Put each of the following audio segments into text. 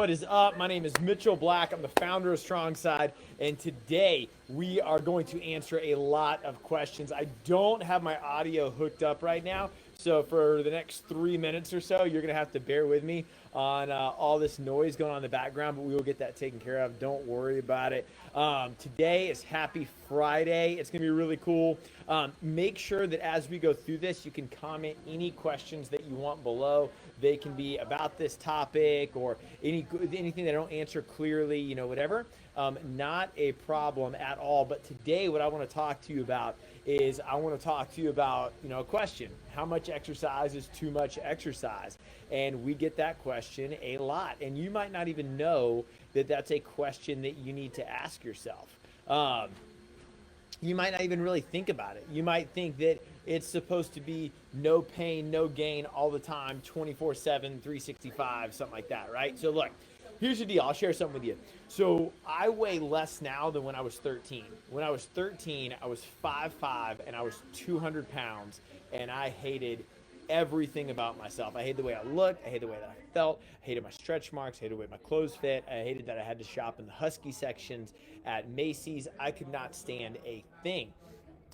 What is up? My name is Mitchell Black. I'm the founder of Strong Side, and today we are going to answer a lot of questions. I don't have my audio hooked up right now, so for the next 3 minutes or so, you're going to have to bear with me on all this noise going on in the background, but we will get that taken care of. Don't worry about it. Today is Happy Friday. It's going to be really cool. Make sure that as we go through this, you can comment any questions that you want below. They can be about this topic or anything that I don't answer clearly, whatever. Not a problem at all. But today, what I want to talk to you about is I want to talk to you about, a question. How much exercise is too much exercise? And we get that question a lot. And you might not even know that that's a question that you need to ask yourself. You might not even really think about it. You might think that it's supposed to be no pain, no gain all the time, 24/7, 365, something like that, right? So look, here's the deal. I'll share something with you. So I weigh less now than when I was 13. When I was 13, I was 5'5", and I was 200 pounds, and I hated everything about myself. I hated the way I looked. I hated the way that I felt. I hated my stretch marks. I hated the way my clothes fit. I hated that I had to shop in the Husky sections at Macy's. I could not stand a thing.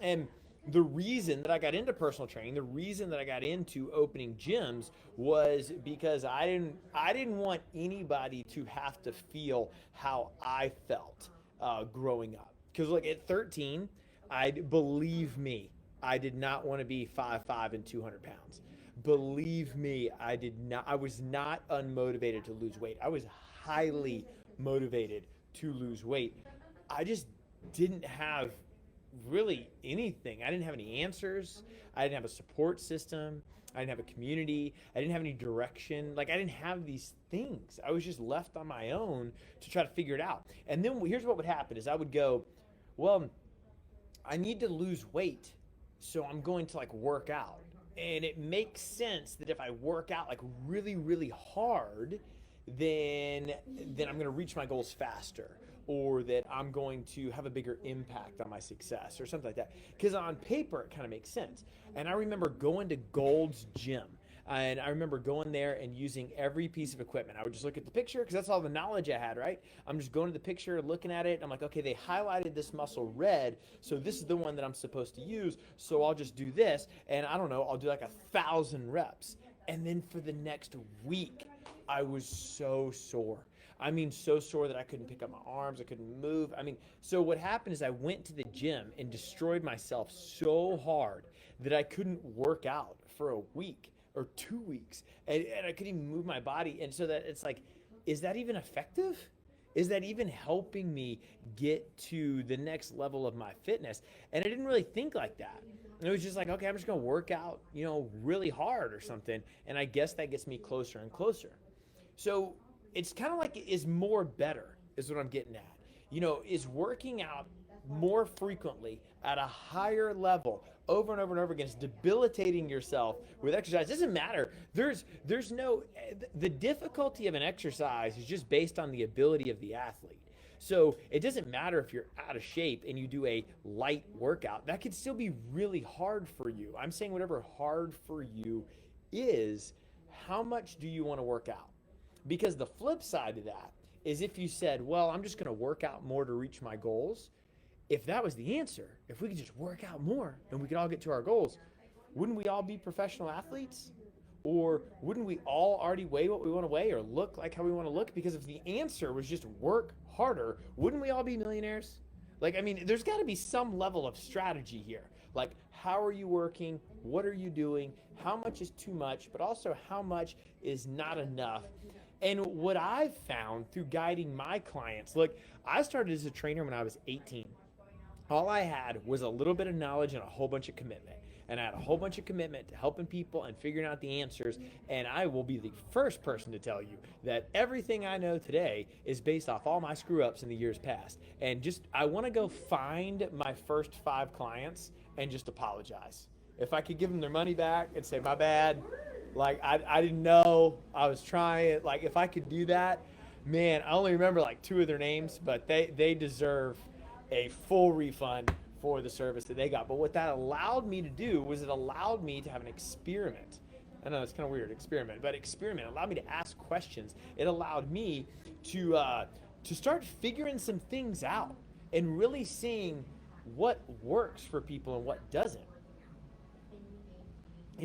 And the reason that I got into personal training, the reason that I got into opening gyms was because I didn't want anybody to have to feel how I felt growing up. Because look, at 13, believe me, I did not want to be 5'5" and 200 pounds. Believe me, I was not unmotivated to lose weight. I was highly motivated to lose weight. I just didn't have really anything. I didn't have any answers. I didn't have a support system. I didn't have a community. I didn't have any direction. Like, I didn't have these things. I was just left on my own to try to figure it out. And then here's what would happen is I would go, well, I need to lose weight, so I'm going to work out. And it makes sense that if I work out really, really hard, then I'm going to reach my goals faster, or that I'm going to have a bigger impact on my success or something like that. Because on paper, it kind of makes sense. And I remember going to Gold's Gym. And I remember going there and using every piece of equipment. I would just look at the picture because that's all the knowledge I had, right? I'm just going to the picture, looking at it. And I'm like, okay, they highlighted this muscle red, so this is the one that I'm supposed to use. So I'll just do this. And I don't know, I'll do 1,000 reps. And then for the next week, I was so sore. I mean, so sore that I couldn't pick up my arms. I couldn't move. So what happened is I went to the gym and destroyed myself so hard that I couldn't work out for a week or 2 weeks. And I couldn't even move my body. And so that it's like, is that even effective? Is that even helping me get to the next level of my fitness? And I didn't really think like that. It was just like, okay, I'm just going to work out, really hard or something. And I guess that gets me closer and closer. So it's kind of like, is more better is what I'm getting at. Is working out more frequently at a higher level over and over and over again, is debilitating yourself with exercise. It doesn't matter. There's no, the difficulty of an exercise is just based on the ability of the athlete. So it doesn't matter if you're out of shape and you do a light workout. That could still be really hard for you. I'm saying whatever hard for you is, how much do you want to work out? Because the flip side of that is if you said, well, I'm just going to work out more to reach my goals. If that was the answer, if we could just work out more and we could all get to our goals, wouldn't we all be professional athletes? Or wouldn't we all already weigh what we want to weigh or look like how we want to look? Because if the answer was just work harder, wouldn't we all be millionaires? There's got to be some level of strategy here. Like, how are you working? What are you doing? How much is too much? But also, how much is not enough? And what I've found through guiding my clients, look, I started as a trainer when I was 18. All I had was a little bit of knowledge and a whole bunch of commitment. And I had a whole bunch of commitment to helping people and figuring out the answers. And I will be the first person to tell you that everything I know today is based off all my screw ups in the years past. And I want to go find my first 5 clients and just apologize. If I could give them their money back and say, my bad, I didn't know, I was trying. If I could do that, man, I only remember 2 of their names, but they deserve a full refund for the service that they got. But what that allowed me to do was it allowed me to have an experiment. I know it's kind of weird, experiment, but experiment allowed me to ask questions. It allowed me to start figuring some things out and really seeing what works for people and what doesn't.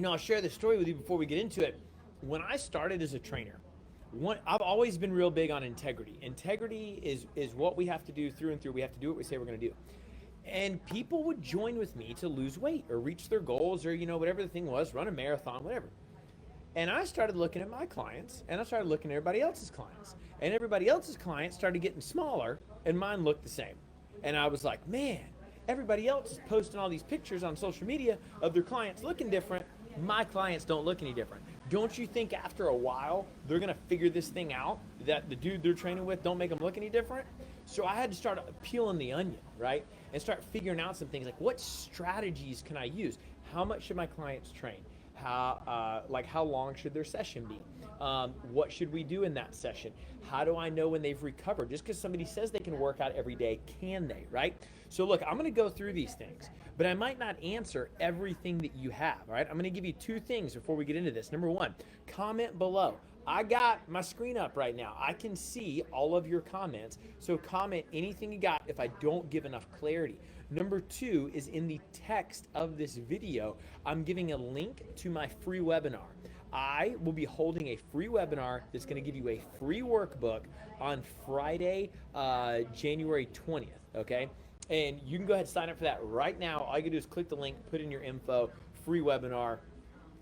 I'll share this story with you before we get into it. When I started as a trainer, I've always been real big on integrity. Integrity is what we have to do through and through. We have to do what we say we're going to do. And people would join with me to lose weight or reach their goals or, whatever the thing was, run a marathon, whatever. And I started looking at my clients and I started looking at everybody else's clients. And everybody else's clients started getting smaller and mine looked the same. And I was like, man, everybody else is posting all these pictures on social media of their clients looking different. My clients don't look any different. Don't you think after a while they're going to figure this thing out, that the dude they're training with don't make them look any different? So I had to start peeling the onion, right? And start figuring out some things like, what strategies can I use? How much should my clients train? How long should their session be? What should we do in that session? How do I know when they've recovered? Just because somebody says they can work out every day, can they, right? So look, I'm going to go through these things, but I might not answer everything that you have, right? I'm going to give you two things before we get into this. Number one, comment below. I got my screen up right now. I can see all of your comments. So comment anything you got if I don't give enough clarity. Number two is in the text of this video, I'm giving a link to my free webinar. I will be holding a free webinar that's going to give you a free workbook on Friday, January 20th, okay? And you can go ahead and sign up for that right now. All you can do is click the link, put in your info, free webinar.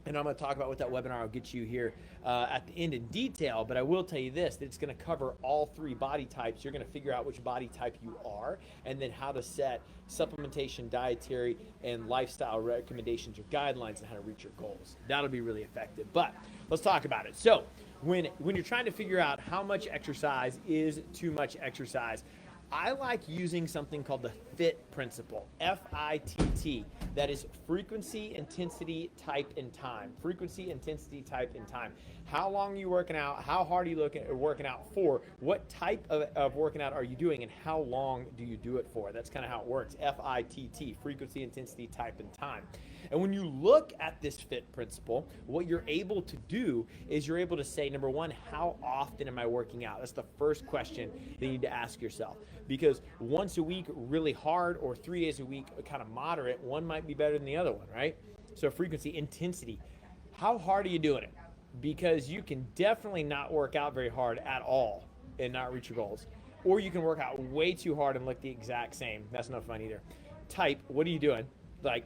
And I'm going to talk about what that webinar will get you here at the end in detail, but I will tell you this, that it's going to cover all three body types. You're going to figure out which body type you are, and then how to set supplementation, dietary, and lifestyle recommendations or guidelines on how to reach your goals. That'll be really effective, but let's talk about it. So when you're trying to figure out how much exercise is too much exercise, I like using something called the FIT principle, F-I-T-T. That is frequency, intensity, type, and time. Frequency, intensity, type, and time. How long are you working out? How hard are you working out for? What type of working out are you doing, and how long do you do it for? That's kind of how it works. F-I-T-T, frequency, intensity, type, and time. And when you look at this FIT principle, what you're able to do is you're able to say, number one, how often am I working out? That's the first question you need to ask yourself. Because once a week really hard or 3 days a week kind of moderate, one might be better than the other one, right? So frequency, intensity, how hard are you doing it? Because you can definitely not work out very hard at all and not reach your goals. Or you can work out way too hard and look the exact same. That's no fun either. Type, what are you doing? Like,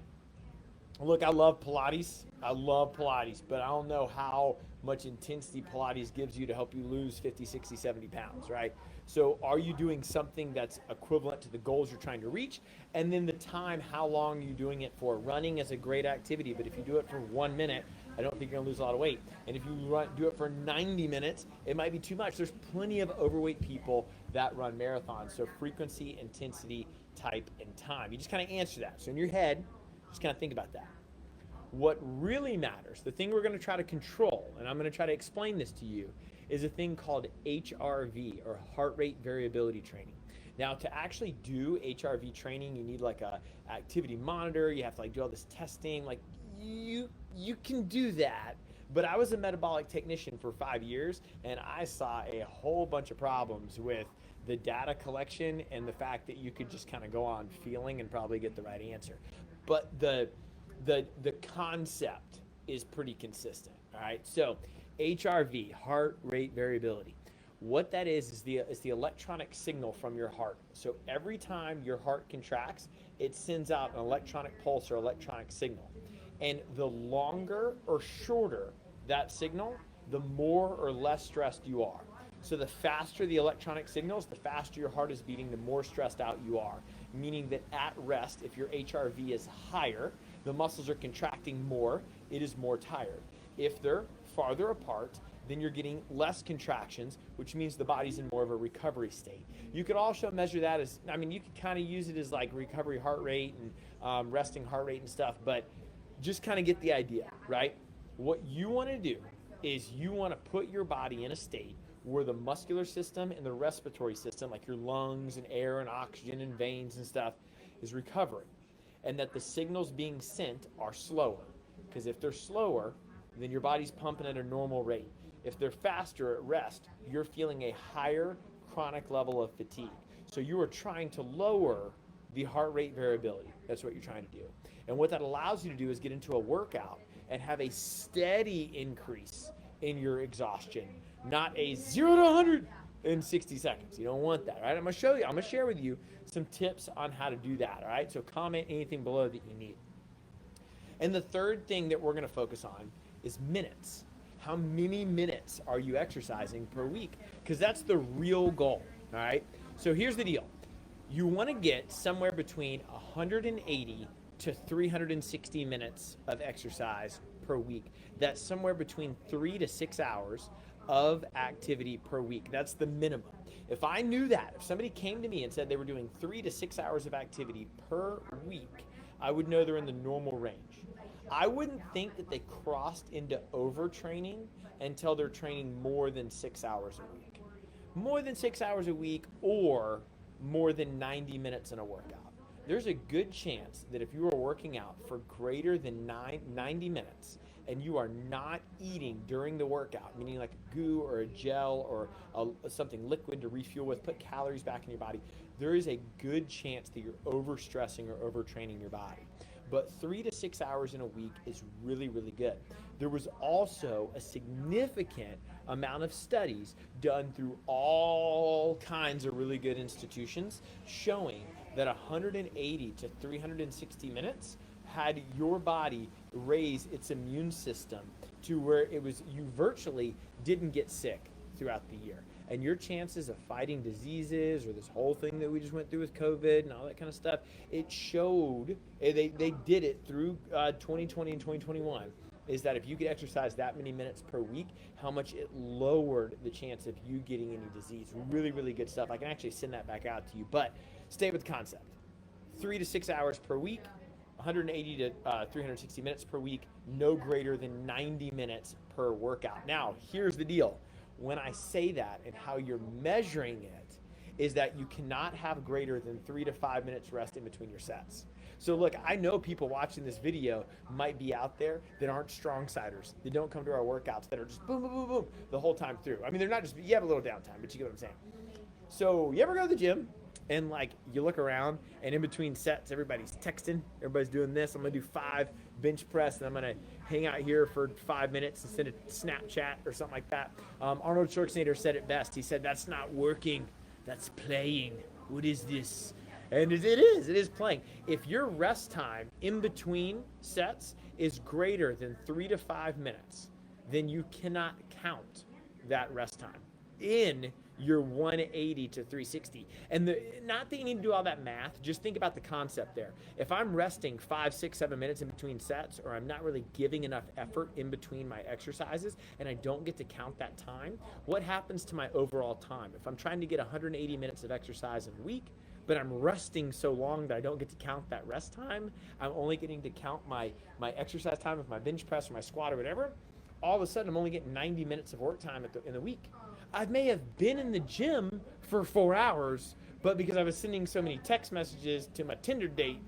look, I love Pilates, but I don't know how much intensity Pilates gives you to help you lose 50, 60, 70 pounds, right? So are you doing something that's equivalent to the goals you're trying to reach? And then the time, how long are you doing it for? Running is a great activity, but if you do it for 1 minute, I don't think you're gonna lose a lot of weight. And if you do it for 90 minutes, it might be too much. There's plenty of overweight people that run marathons. So frequency, intensity, type, and time. You just kind of answer that. So in your head, just kind of think about that. What really matters, the thing we're going to try to control, and I'm going to try to explain this to you, is a thing called HRV, or heart rate variability training. Now, to actually do HRV training, you need like a activity monitor. You have to like do all this testing. Like you can do that, but I was a metabolic technician for 5 years, and I saw a whole bunch of problems with the data collection and the fact that you could just kind of go on feeling and probably get the right answer. But the concept is pretty consistent, all right? So HRV, heart rate variability. What that is the electronic signal from your heart. So every time your heart contracts, it sends out an electronic pulse or electronic signal. And the longer or shorter that signal, the more or less stressed you are. So the faster the electronic signals, the faster your heart is beating, the more stressed out you are. Meaning that at rest, if your HRV is higher, the muscles are contracting more, it is more tired. If they're farther apart, then you're getting less contractions, which means the body's in more of a recovery state. You could also measure that as, you could kind of use it as like recovery heart rate and resting heart rate and stuff, but just kind of get the idea, right? What you want to do is you want to put your body in a state where the muscular system and the respiratory system, like your lungs and air and oxygen and veins and stuff, is recovering. And that the signals being sent are slower. Because if they're slower, then your body's pumping at a normal rate. If they're faster at rest, you're feeling a higher chronic level of fatigue. So you are trying to lower the heart rate variability. That's what you're trying to do. And what that allows you to do is get into a workout and have a steady increase in your exhaustion, not a 0 to 100 in 60 seconds. You don't want that, right? I'm gonna share with you some tips on how to do that, all right? So comment anything below that you need. And the third thing that we're gonna focus on is minutes. How many minutes are you exercising per week? Because that's the real goal, all right? So here's the deal. You wanna get somewhere between 180 to 360 minutes of exercise per week. That's somewhere between 3 to 6 hours of activity per week. That's the minimum. If I knew that, if somebody came to me and said they were doing 3 to 6 hours of activity per week, I would know they're in the normal range. I wouldn't think that they crossed into overtraining until they're training more than 6 hours a week. More than 6 hours a week or more than 90 minutes in a workout. There's a good chance that if you are working out for greater than 90 minutes and you are not eating during the workout, meaning like a goo or a gel or something liquid to refuel with, put calories back in your body, there is a good chance that you're overstressing or overtraining your body. But 3 to 6 hours in a week is really, really good. There was also a significant amount of studies done through all kinds of really good institutions showing that 180 to 360 minutes had your body raise its immune system to where you virtually didn't get sick throughout the year. And your chances of fighting diseases or this whole thing that we just went through with COVID and all that kind of stuff, it showed, they did it through 2020 and 2021, is that if you could exercise that many minutes per week, how much it lowered the chance of you getting any disease. Really, really good stuff. I can actually send that back out to you, but stay with the concept. 3 to 6 hours per week, 180 to 360 minutes per week, no greater than 90 minutes per workout. Now, here's the deal. When I say that and how you're measuring it is that you cannot have greater than 3 to 5 minutes rest in between your sets. So look, I know people watching this video might be out there that aren't strong siders, that don't come to our workouts, that are just boom, boom, boom, boom the whole time through. I mean, they're not just, you have a little downtime, but you get what I'm saying. So you ever go to the gym and like you look around and in between sets, everybody's texting, everybody's doing this. I'm gonna do 5 bench press and I'm gonna hang out here for 5 minutes and send a Snapchat or something like that. Arnold Schwarzenegger said it best. He said, "That's not working, that's playing. What is this?" And it is playing. If your rest time in between sets is greater than 3 to 5 minutes, then you cannot count that rest time in your 180 to 360. And not that you need to do all that math, just think about the concept there. If I'm resting 5, 6, 7 minutes in between sets, or I'm not really giving enough effort in between my exercises, and I don't get to count that time, what happens to my overall time? If I'm trying to get 180 minutes of exercise in a week, but I'm resting so long that I don't get to count that rest time, I'm only getting to count my exercise time of my bench press or my squat or whatever, all of a sudden I'm only getting 90 minutes of work time in the week. I may have been in the gym for 4 hours, but because I was sending so many text messages to my Tinder date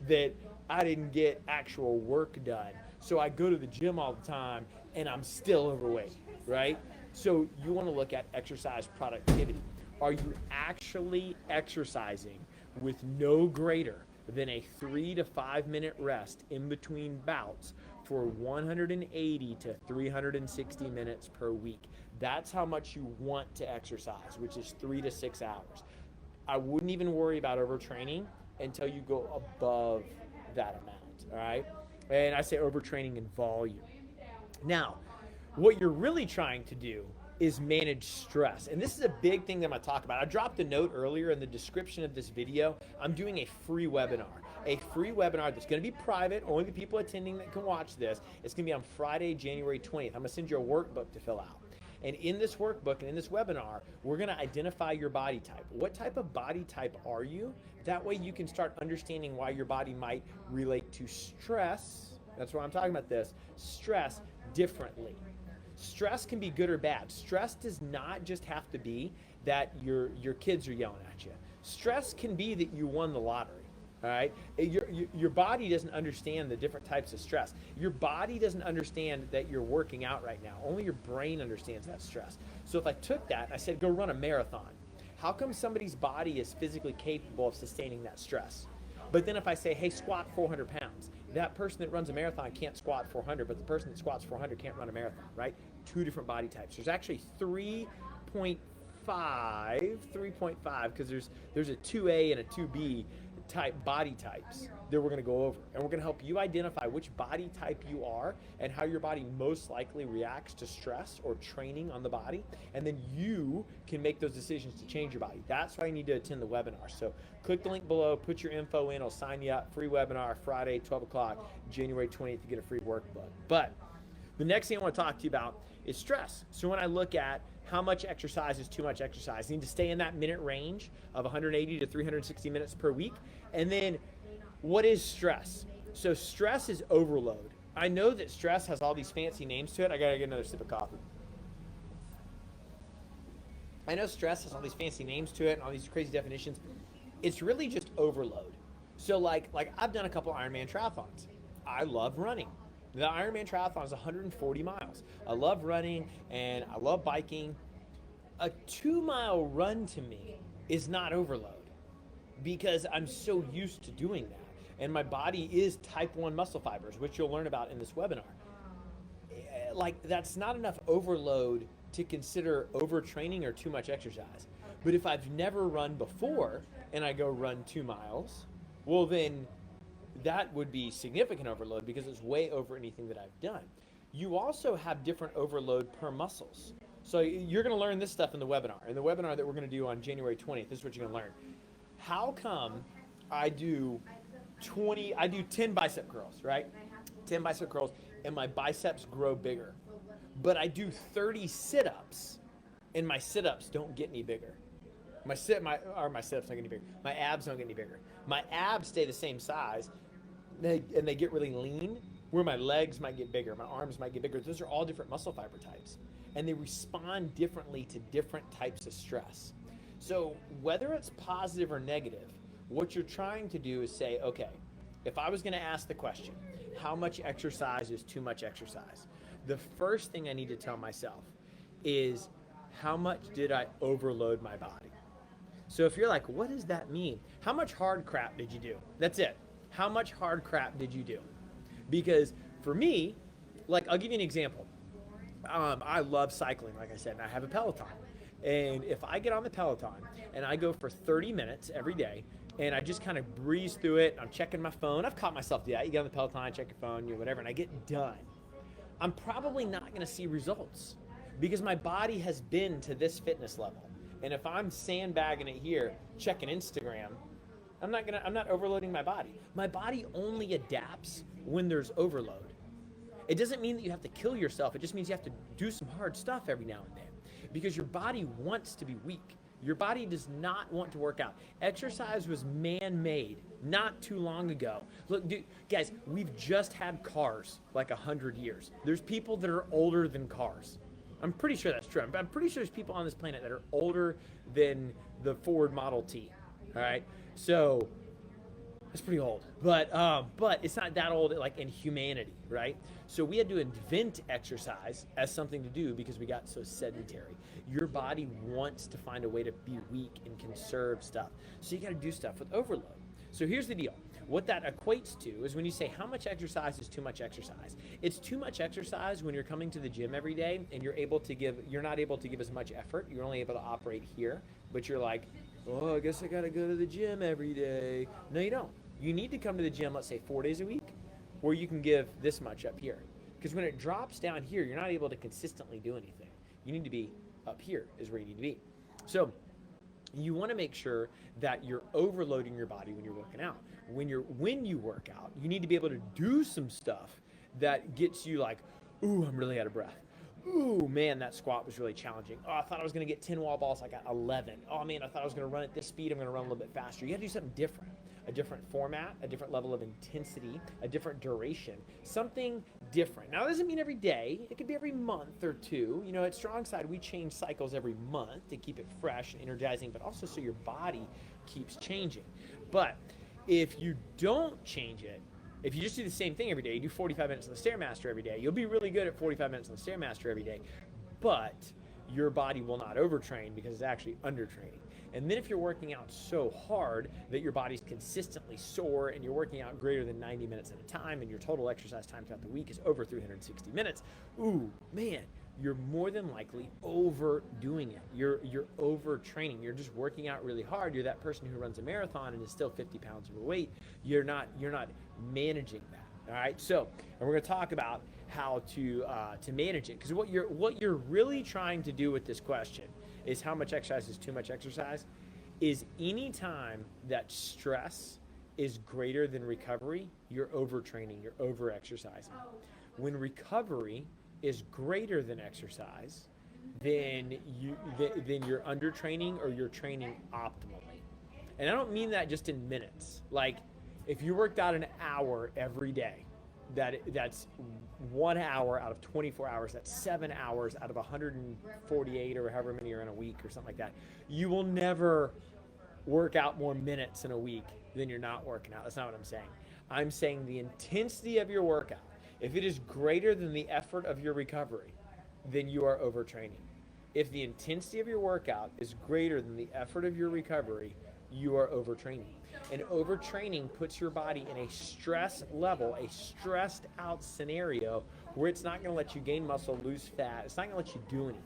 that I didn't get actual work done. So I go to the gym all the time and I'm still overweight, right? So you want to look at exercise productivity. Are you actually exercising with no greater than a 3 to 5 minute rest in between bouts for 180 to 360 minutes per week? That's how much you want to exercise, which is 3 to 6 hours. I wouldn't even worry about overtraining until you go above that amount, all right? And I say overtraining in volume. Now, what you're really trying to do is manage stress. And this is a big thing that I'm gonna talk about. I dropped a note earlier in the description of this video. I'm doing a free webinar that's gonna be private, only the people attending that can watch this. It's gonna be on Friday, January 20th. I'm gonna send you a workbook to fill out. And in this workbook and in this webinar, we're gonna identify your body type. What type of body type are you? That way you can start understanding why your body might relate to stress, that's why I'm talking about this, stress differently. Stress can be good or bad. Stress does not just have to be that your kids are yelling at you. Stress can be that you won the lottery. All right, your body doesn't understand the different types of stress. Your body doesn't understand that you're working out right now. Only your brain understands that stress. So if I took that and I said, go run a marathon, how come somebody's body is physically capable of sustaining that stress? But then if I say, hey, squat 400 pounds, that person that runs a marathon can't squat 400, but the person that squats 400 can't run a marathon, right? Two different body types. There's actually 3.5, because there's a 2A and a 2B type body types that we're going to go over, and we're going to help you identify which body type you are and how your body most likely reacts to stress or training on the body, and then you can make those decisions to change your body. That's why you need to attend the webinar. So click the link below, put your info in, I'll sign you up. Free webinar Friday 12 o'clock January 20th. You get a free workbook. But the next thing I want to talk to you about is stress. So when I look at how much exercise is too much exercise, you need to stay in that minute range of 180 to 360 minutes per week. And then what is stress? So stress is overload. I know that stress has all these fancy names to it. I gotta get another sip of coffee. I know stress has all these fancy names to it and all these crazy definitions. It's really just overload. So like I've done a couple Ironman triathlons. I love running. The Ironman triathlon is 140 miles. I love running and I love biking. A 2-mile run to me is not overload because I'm so used to doing that. And my body is type 1 muscle fibers, which you'll learn about in this webinar. Like, that's not enough overload to consider overtraining or too much exercise. But if I've never run before and I go run 2 miles, well then that would be significant overload because it's way over anything that I've done. You also have different overload per muscles. So you're going to learn this stuff in the webinar. In the webinar that we're going to do on January 20th, this is what you're going to learn. How come I do 10 bicep curls, right? 10 bicep curls, and my biceps grow bigger. But I do 30 sit-ups, and my sit-ups don't get any bigger. My sit-ups don't get any bigger. My abs don't get any bigger. My abs stay the same size, and they get really lean, where my legs might get bigger, my arms might get bigger. Those are all different muscle fiber types, and they respond differently to different types of stress. So whether it's positive or negative, what you're trying to do is say, okay, if I was going to ask the question, how much exercise is too much exercise? The first thing I need to tell myself is, how much did I overload my body? So if you're like, what does that mean? How much hard crap did you do? That's it. How much hard crap did you do? Because for me, like, I'll give you an example. I love cycling, like I said, and I have a Peloton. And if I get on the Peloton and I go for 30 minutes every day, and I just kind of breeze through it, I'm checking my phone. I've caught myself do that. You get on the Peloton, check your phone, whatever, and I get done. I'm probably not going to see results because my body has been to this fitness level. And if I'm sandbagging it here, checking Instagram, I'm not overloading my body. My body only adapts when there's overload. It doesn't mean that you have to kill yourself. It just means you have to do some hard stuff every now and then because your body wants to be weak. Your body does not want to work out. Exercise was man-made not too long ago. Look, dude, guys, we've just had cars like 100 years. There's people that are older than cars. I'm pretty sure that's true. I'm pretty sure there's people on this planet that are older than the Ford Model T. All right, so it's pretty old, but it's not that old, like in humanity, right? So we had to invent exercise as something to do because we got so sedentary. Your body wants to find a way to be weak and conserve stuff. So you got to do stuff with overload. So here's the deal. What that equates to is when you say how much exercise is too much exercise. It's too much exercise when you're coming to the gym every day and you're not able to give as much effort. You're only able to operate here, but you're like, oh, I guess I got to go to the gym every day. No, you don't. You need to come to the gym, let's say 4 days a week, where you can give this much up here. Because when it drops down here, you're not able to consistently do anything. You need to be up here is where you need to be. So you want to make sure that you're overloading your body when you're working out. When you work out, you need to be able to do some stuff that gets you like, ooh, I'm really out of breath. Ooh, man, that squat was really challenging. Oh, I thought I was going to get 10 wall balls. I got 11. Oh, man, I thought I was going to run at this speed. I'm going to run a little bit faster. You got to do something different. A different format, a different level of intensity, a different duration, something different. Now, that doesn't mean every day. It could be every month or two. You know, at StrongSide, we change cycles every month to keep it fresh and energizing, but also so your body keeps changing. But If you don't change it, if you just do the same thing every day, you do 45 minutes on the Stairmaster every day, you'll be really good at 45 minutes on the Stairmaster every day, but your body will not overtrain because it's actually undertraining. And then if you're working out so hard that your body's consistently sore and you're working out greater than 90 minutes at a time and your total exercise time throughout the week is over 360 minutes, ooh, man, you're more than likely overdoing it. You're overtraining. You're just working out really hard. You're that person who runs a marathon and is still 50 pounds overweight. You're not managing that. All right. So, and we're going to talk about how to manage it, because what you're really trying to do with this question is how much exercise is too much exercise. Is any time that stress is greater than recovery, you're overtraining, you're over-exercising. When recovery is greater than exercise, then you're undertraining or you're training optimally. And I don't mean that just in minutes. Like if you worked out an hour every day, that's 1 hour out of 24 hours, that's 7 hours out of 148 or however many are in a week or something like that. You will never work out more minutes in a week than you're not working out. That's not what I'm saying. I'm saying the intensity of your workout, if it is greater than the effort of your recovery, then you are overtraining. If the intensity of your workout is greater than the effort of your recovery, you are overtraining. And overtraining puts your body in a stress level, a stressed out scenario where it's not going to let you gain muscle, lose fat. It's not going to let you do anything.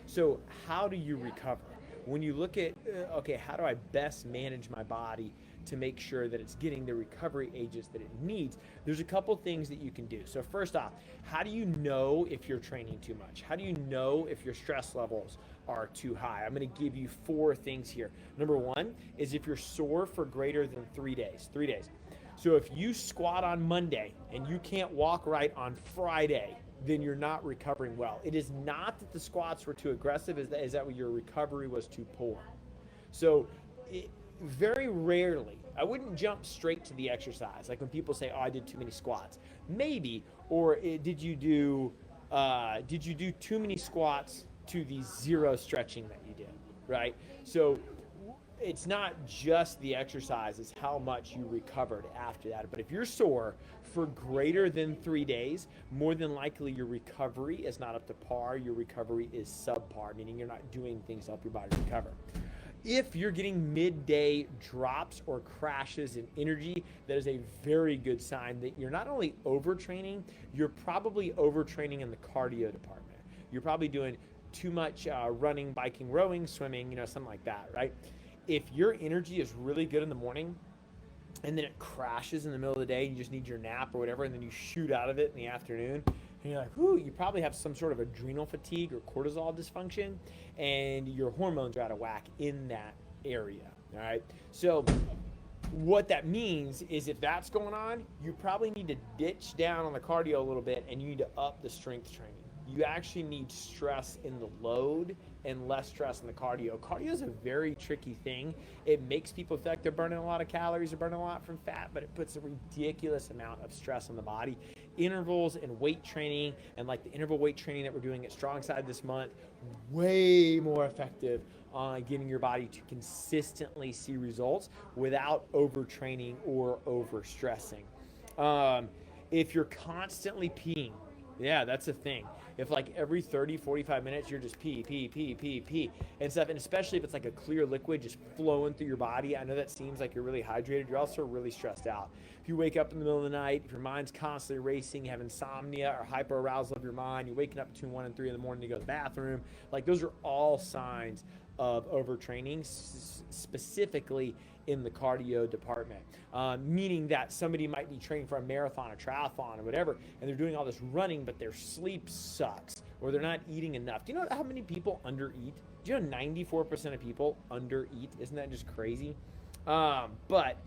So how do you recover? When you look at, okay, how do I best manage my body to make sure that it's getting the recovery agents that it needs? There's a couple things that you can do. So first off, how do you know if you're training too much? How do you know if your stress levels are too high? I'm going to give you 4 things here. Number 1 is if you're sore for greater than 3 days. 3 days. So if you squat on Monday and you can't walk right on Friday, then you're not recovering well. It is not that the squats were too aggressive, is that your recovery was too poor. So very rarely, I wouldn't jump straight to the exercise. Like when people say, oh, I did too many squats. Maybe, or did you do too many squats to the 0 stretching that you did, right? So it's not just the exercise, it's how much you recovered after that. But if you're sore for greater than 3 days, more than likely your recovery is not up to par, your recovery is subpar, meaning you're not doing things to help your body recover. If you're getting midday drops or crashes in energy, that is a very good sign that you're not only overtraining, you're probably overtraining in the cardio department. You're probably doing too much running, biking, rowing, swimming, something like that, right? If your energy is really good in the morning and then it crashes in the middle of the day, you just need your nap or whatever, and then you shoot out of it in the afternoon, and you're like, whoo, you probably have some sort of adrenal fatigue or cortisol dysfunction, and your hormones are out of whack in that area, all right? So what that means is if that's going on, you probably need to ditch down on the cardio a little bit, and you need to up the strength training. You actually need stress in the load and less stress in the cardio. Cardio is a very tricky thing. It makes people feel like they're burning a lot of calories or burning a lot from fat, but it puts a ridiculous amount of stress on the body. Intervals and weight training, and like the interval weight training that we're doing at StrongSide this month, way more effective on getting your body to consistently see results without overtraining or overstressing. If you're constantly peeing, yeah, that's a thing. If like every 30, 45 minutes, you're just pee and stuff, and especially if it's like a clear liquid just flowing through your body, I know that seems like you're really hydrated, you're also really stressed out. If you wake up in the middle of the night, if your mind's constantly racing, you have insomnia or hyperarousal of your mind, you're waking up between 1 and 3 in the morning to go to the bathroom, like those are all signs of overtraining, specifically in the cardio department, meaning that somebody might be training for a marathon, a triathlon, or whatever, and they're doing all this running, but their sleep sucks, or they're not eating enough. Do you know how many people undereat? Do you know 94% of people undereat? Isn't that just crazy? But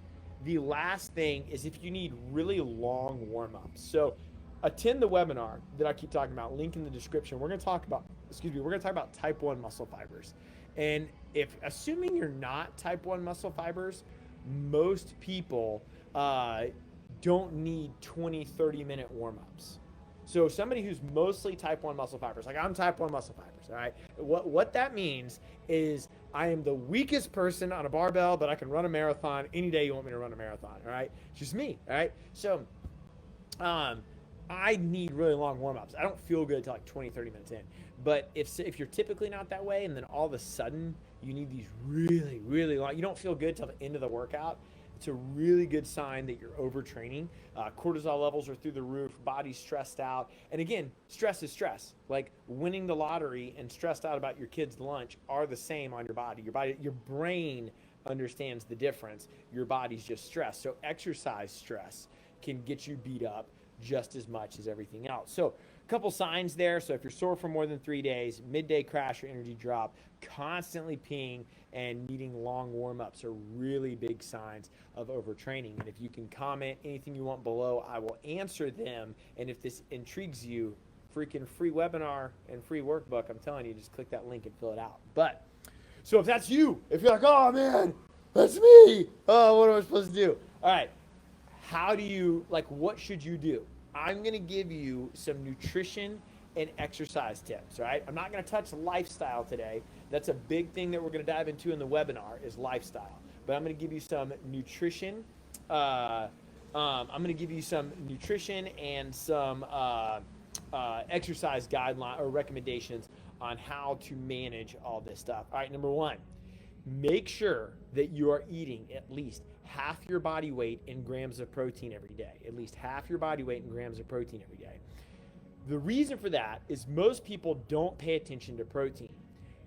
the last thing is if you need really long warm-ups. So attend the webinar that I keep talking about, link in the description. We're going to talk about, type 1 muscle fibers. And if, assuming you're not type 1 muscle fibers, most people don't need 20, 30-minute warm-ups. So somebody who's mostly type 1 muscle fibers, like I'm type 1 muscle fibers, all right? What that means is I am the weakest person on a barbell, but I can run a marathon any day you want me to run a marathon. All right, it's just me. All right, so um, I need really long warm ups. I don't feel good until like 20, 30 minutes in. But if you're typically not that way, and then all of a sudden you need these really, really long, you don't feel good till the end of the workout. It's a really good sign that you're overtraining. Cortisol levels are through the roof, body's stressed out. And again, stress is stress. Like winning the lottery and stressed out about your kid's lunch are the same on your body. Your brain understands the difference. Your body's just stressed. So exercise stress can get you beat up just as much as everything else. So a couple signs there. So if you're sore for more than 3 days, midday crash or energy drop, constantly peeing and needing long warm-ups are really big signs of overtraining. And if you can comment anything you want below, I will answer them. And if this intrigues you, freaking free webinar and free workbook, I'm telling you, just click that link and fill it out. But so if that's you, if you're like, oh man, that's me, oh, what am I supposed to do? All right, how do you, like, what should you do? I'm going to give you some nutrition and exercise tips, all right? I'm not going to touch lifestyle today. That's a big thing that we're going to dive into in the webinar is lifestyle. But I'm going to give you some nutrition. I'm going to give you some nutrition and some exercise guideline or recommendations on how to manage all this stuff. All right, number one, make sure that you are eating at least half your body weight in grams of protein every day. At least half your body weight in grams of protein every day. The reason for that is most people don't pay attention to protein.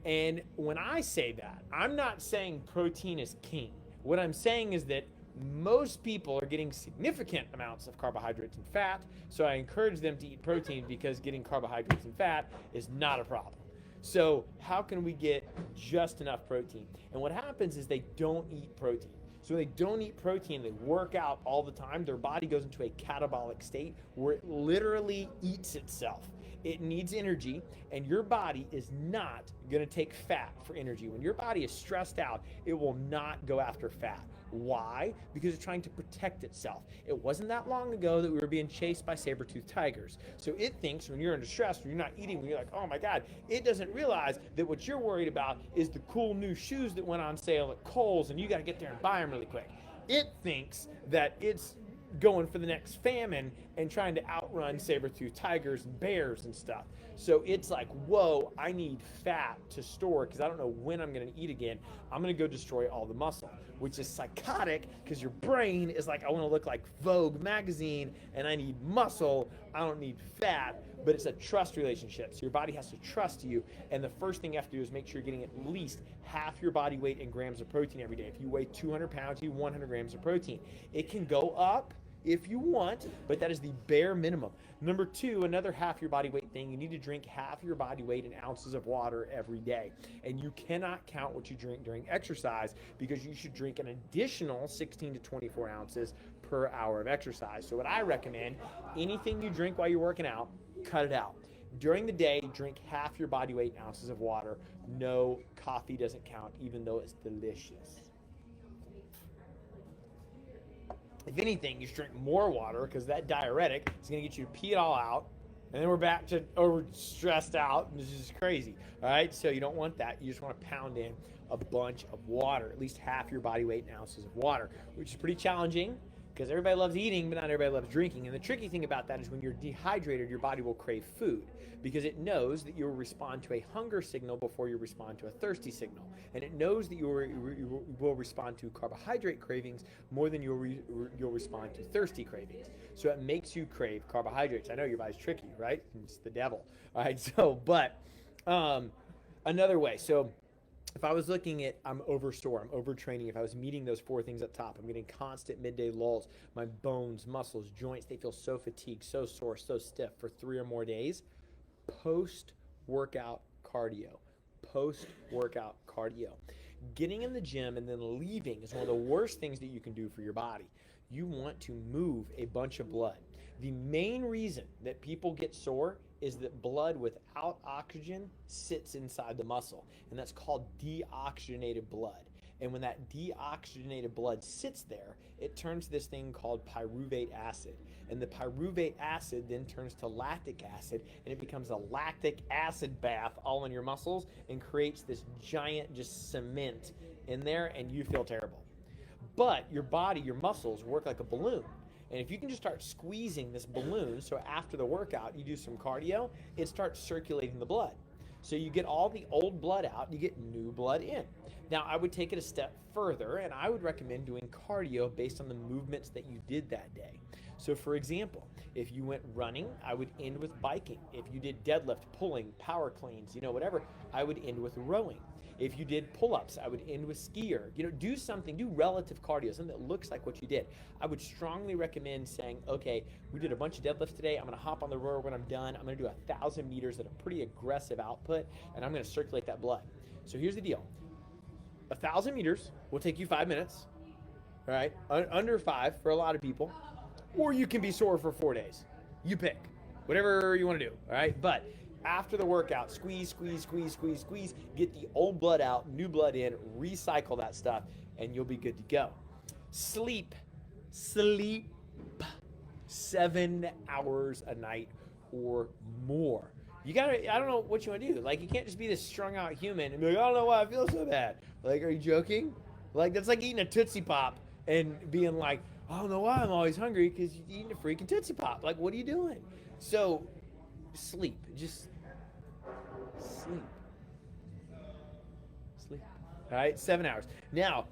And when I say that, I'm not saying protein is king. What I'm saying is that most people are getting significant amounts of carbohydrates and fat, so I encourage them to eat protein because getting carbohydrates and fat is not a problem. So how can we get just enough protein? And what happens is they don't eat protein. So when they don't eat protein, they work out all the time, their body goes into a catabolic state where it literally eats itself. It needs energy, and your body is not going to take fat for energy. When your body is stressed out, it will not go after fat. Why? Because it's trying to protect itself. It wasn't that long ago that we were being chased by saber-toothed tigers. So it thinks when you're under stress, when you're not eating, when you're like, oh my God, it doesn't realize that what you're worried about is the cool new shoes that went on sale at Kohl's and you got to get there and buy them really quick. It thinks that it's going for the next famine and trying to outrun saber-toothed tigers and bears and stuff. So it's like, whoa, I need fat to store because I don't know when I'm going to eat again. I'm going to go destroy all the muscle, which is psychotic because your brain is like, I want to look like Vogue magazine and I need muscle. I don't need fat, but it's a trust relationship. So your body has to trust you. And the first thing you have to do is make sure you're getting at least half your body weight in grams of protein every day. If you weigh 200 pounds, you need 100 grams of protein. It can go up if you want, but that is the bare minimum. Number two, another half your body weight thing, you need to drink half your body weight in ounces of water every day. And you cannot count what you drink during exercise because you should drink an additional 16 to 24 ounces per hour of exercise. So what I recommend, anything you drink while you're working out, cut it out. During the day, drink half your body weight in ounces of water. No, coffee doesn't count, even though it's delicious. If anything, you should drink more water because that diuretic is going to get you to pee it all out. And then we're back to over stressed out. And this is crazy. All right. So you don't want that. You just want to pound in a bunch of water, at least half your body weight in ounces of water, which is pretty challenging because everybody loves eating, but not everybody loves drinking. And the tricky thing about that is when you're dehydrated, your body will crave food because it knows that you'll respond to a hunger signal before you respond to a thirsty signal. And it knows that you will respond to carbohydrate cravings more than you'll respond to thirsty cravings. So it makes you crave carbohydrates. I know your body's tricky, right? It's the devil. All right. So, but another way. So if I was looking at, I'm oversore, I'm overtraining, if I was meeting those four things up top, I'm getting constant midday lulls, my bones, muscles, joints, they feel so fatigued, so sore, so stiff for 3 or more days, post-workout cardio. Post-workout cardio. Getting in the gym and then leaving is one of the worst things that you can do for your body. You want to move a bunch of blood. The main reason that people get sore is that blood without oxygen sits inside the muscle, and that's called deoxygenated blood. And when that deoxygenated blood sits there, it turns to this thing called pyruvate acid. And the pyruvate acid then turns to lactic acid, and it becomes a lactic acid bath all in your muscles and creates this giant just cement in there, and you feel terrible. But your body, your muscles work like a balloon. And if you can just start squeezing this balloon, so after the workout, you do some cardio, it starts circulating the blood. So you get all the old blood out, you get new blood in. Now, I would take it a step further, and I would recommend doing cardio based on the movements that you did that day. So for example, if you went running, I would end with biking. If you did deadlift, pulling, power cleans, whatever, I would end with rowing. If you did pull-ups, I would end with skier. Do something, do relative cardio, something that looks like what you did. I would strongly recommend saying, okay, we did a bunch of deadlifts today. I'm gonna hop on the rower when I'm done. I'm gonna do 1,000 meters at a pretty aggressive output, and I'm gonna circulate that blood. So here's the deal. 1,000 meters will take you 5 minutes, all right? Under 5 for a lot of people, or you can be sore for 4 days. You pick, whatever you wanna do, all right? But after the workout, squeeze, get the old blood out, new blood in, recycle that stuff, and you'll be good to go. Sleep 7 hours a night or more. I don't know what you want to do. Like, you can't just be this strung out human and be like, I don't know why I feel so bad. Like, are you joking? Like, that's like eating a Tootsie Pop and being like, I don't know why I'm always hungry, because you're eating a freaking Tootsie Pop. Like, what are you doing? So, sleep. Just sleep. All right, 7 hours. Now,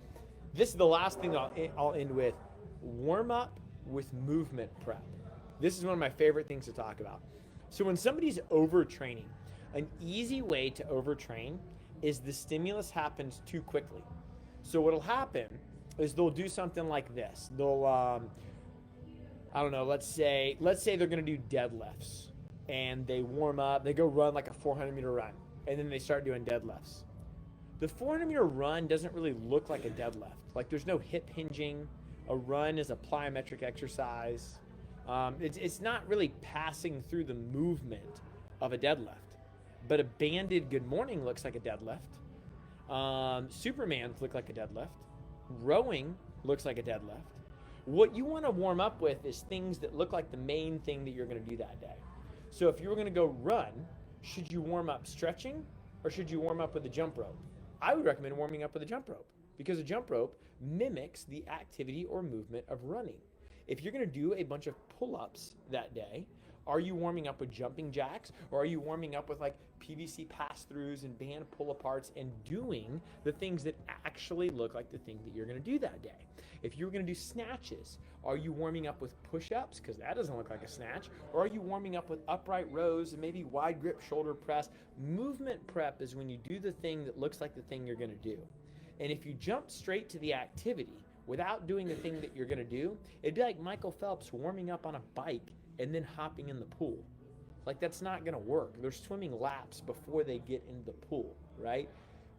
this is the last thing I'll end with. Warm up with movement prep. This is one of my favorite things to talk about. So when somebody's overtraining, an easy way to overtrain is the stimulus happens too quickly. So what'll happen is they'll do something like this. They'll, I don't know, let's say they're gonna do deadlifts, and they warm up, they go run like a 400-meter run, and then they start doing deadlifts. The 400-meter run doesn't really look like a deadlift. Like, there's no hip hinging. A run is a plyometric exercise. It's not really passing through the movement of a deadlift. But a banded good morning looks like a deadlift. Superman's look like a deadlift. Rowing looks like a deadlift. What you want to warm up with is things that look like the main thing that you're going to do that day. So if you were going to go run, should you warm up stretching, or should you warm up with a jump rope? I would recommend warming up with a jump rope, because a jump rope mimics the activity or movement of running. If you're going to do a bunch of pull-ups that day, are you warming up with jumping jacks, or are you warming up with like PVC pass-throughs and band pull-aparts and doing the things that actually look like the thing that you're going to do that day? If you're going to do snatches, are you warming up with push-ups, because that doesn't look like a snatch, or are you warming up with upright rows and maybe wide grip shoulder press? Movement prep is when you do the thing that looks like the thing you're going to do. And if you jump straight to the activity without doing the thing that you're going to do, it'd be like Michael Phelps warming up on a bike and then hopping in the pool. Like, that's not going to work. They're swimming laps before they get into the pool, right?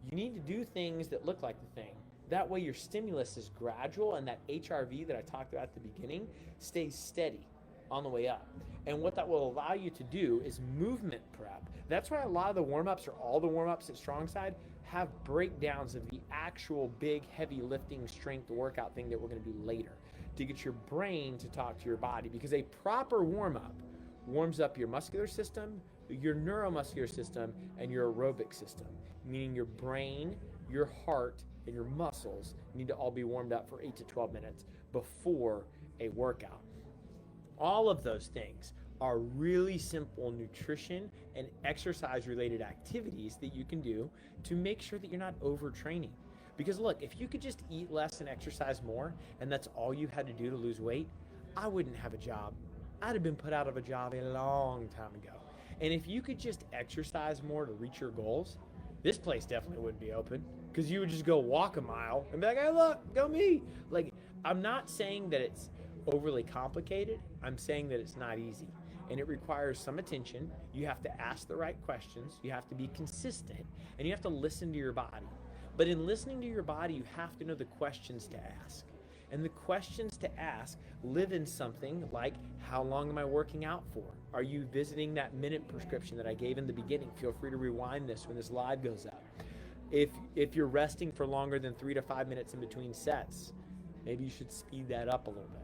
You need to do things that look like the thing. That way your stimulus is gradual, and that HRV that I talked about at the beginning stays steady on the way up. And what that will allow you to do is movement prep. That's why a lot of the warm-ups, or all the warm-ups at Strong Side, have breakdowns of the actual big heavy lifting strength workout thing that we're going to do later, to get your brain to talk to your body. Because a proper warm-up warms up your muscular system, your neuromuscular system, and your aerobic system, meaning your brain, your heart, and your muscles need to all be warmed up for 8 to 12 minutes before a workout. All of those things are really simple nutrition and exercise related activities that you can do to make sure that you're not overtraining. Because look, if you could just eat less and exercise more, and that's all you had to do to lose weight, I wouldn't have a job. I'd have been put out of a job a long time ago. And if you could just exercise more to reach your goals, this place definitely wouldn't be open, because you would just go walk a mile and be like, hey, look, go me. Like, I'm not saying that it's overly complicated. I'm saying that it's not easy, and it requires some attention. You have to ask the right questions. You have to be consistent, and you have to listen to your body. But in listening to your body, you have to know the questions to ask. And the questions to ask live in something like, how long am I working out for? Are you visiting that minute prescription that I gave in the beginning? Feel free to rewind this when this live goes up. If you're resting for longer than 3 to 5 minutes in between sets, maybe you should speed that up a little bit.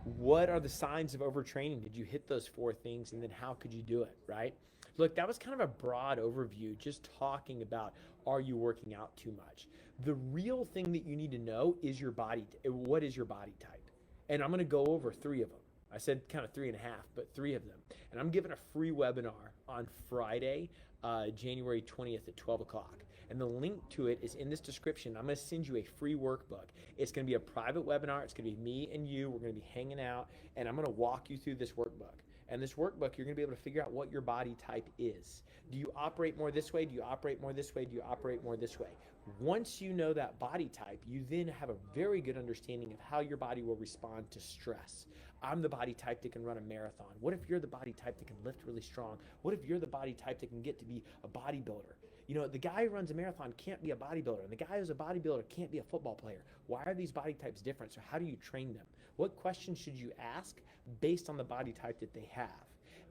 What are the signs of overtraining? Did you hit those 4 things, and then how could you do it, right? Look, that was kind of a broad overview, just talking about, are you working out too much? The real thing that you need to know is what is your body type? And I'm going to go over 3 of them. I said kind of 3.5, but 3 of them. And I'm giving a free webinar on Friday, January 20th at 12 o'clock. And the link to it is in this description. I'm going to send you a free workbook. It's going to be a private webinar. It's going to be me and you. We're going to be hanging out, and I'm going to walk you through this workbook. And this workbook, you're going to be able to figure out what your body type is. Do you operate more this way? Do you operate more this way? Do you operate more this way? Once you know that body type, you then have a very good understanding of how your body will respond to stress. I'm the body type that can run a marathon. What if you're the body type that can lift really strong? What if you're the body type that can get to be a bodybuilder? You know, the guy who runs a marathon can't be a bodybuilder, and the guy who's a bodybuilder can't be a football player. Why are these body types different? So how do you train them? What questions should you ask based on the body type that they have?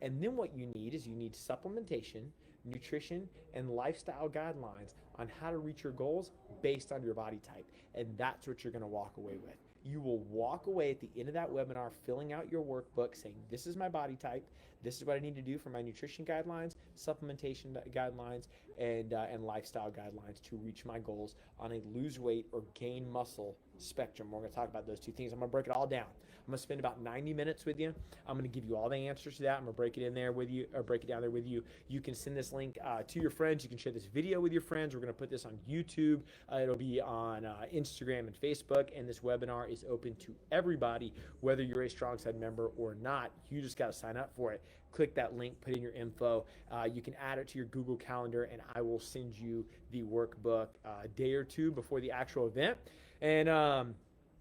And then what you need is supplementation, nutrition, and lifestyle guidelines on how to reach your goals based on your body type. And that's what you're going to walk away with. You will walk away at the end of that webinar filling out your workbook saying, this is my body type, this is what I need to do for my nutrition guidelines, supplementation guidelines, and lifestyle guidelines to reach my goals on a lose weight or gain muscle spectrum. We're going to talk about those 2 things. I'm going to break it all down. I'm going to spend about 90 minutes with you. I'm going to give you all the answers to that. I'm going to break it in there with you, or break it down there with you. You can send this link to your friends. You can share this video with your friends. We're going to put this on YouTube. It'll be on Instagram and Facebook. And this webinar is open to everybody, whether you're a StrongSide member or not. You just got to sign up for it. Click that link, put in your info. You can add it to your Google Calendar, and I will send you the workbook a day or 2 before the actual event. And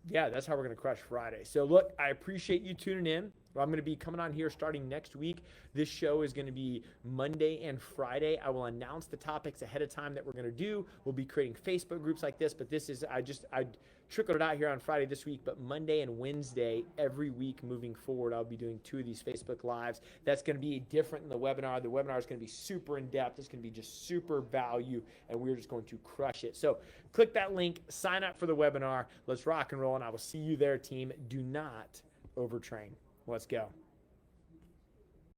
yeah, that's how we're going to crush Friday. So look, I appreciate you tuning in. I'm going to be coming on here starting next week. This show is going to be Monday and Friday. I will announce the topics ahead of time that we're going to do. We'll be creating Facebook groups like this, but this is, I trickled it out here on Friday this week, but Monday and Wednesday, every week moving forward, I'll be doing 2 of these Facebook Lives. That's going to be different than the webinar. The webinar is going to be super in-depth. It's going to be just super value, and we're just going to crush it. So click that link, sign up for the webinar. Let's rock and roll, and I will see you there, team. Do not overtrain. Let's go.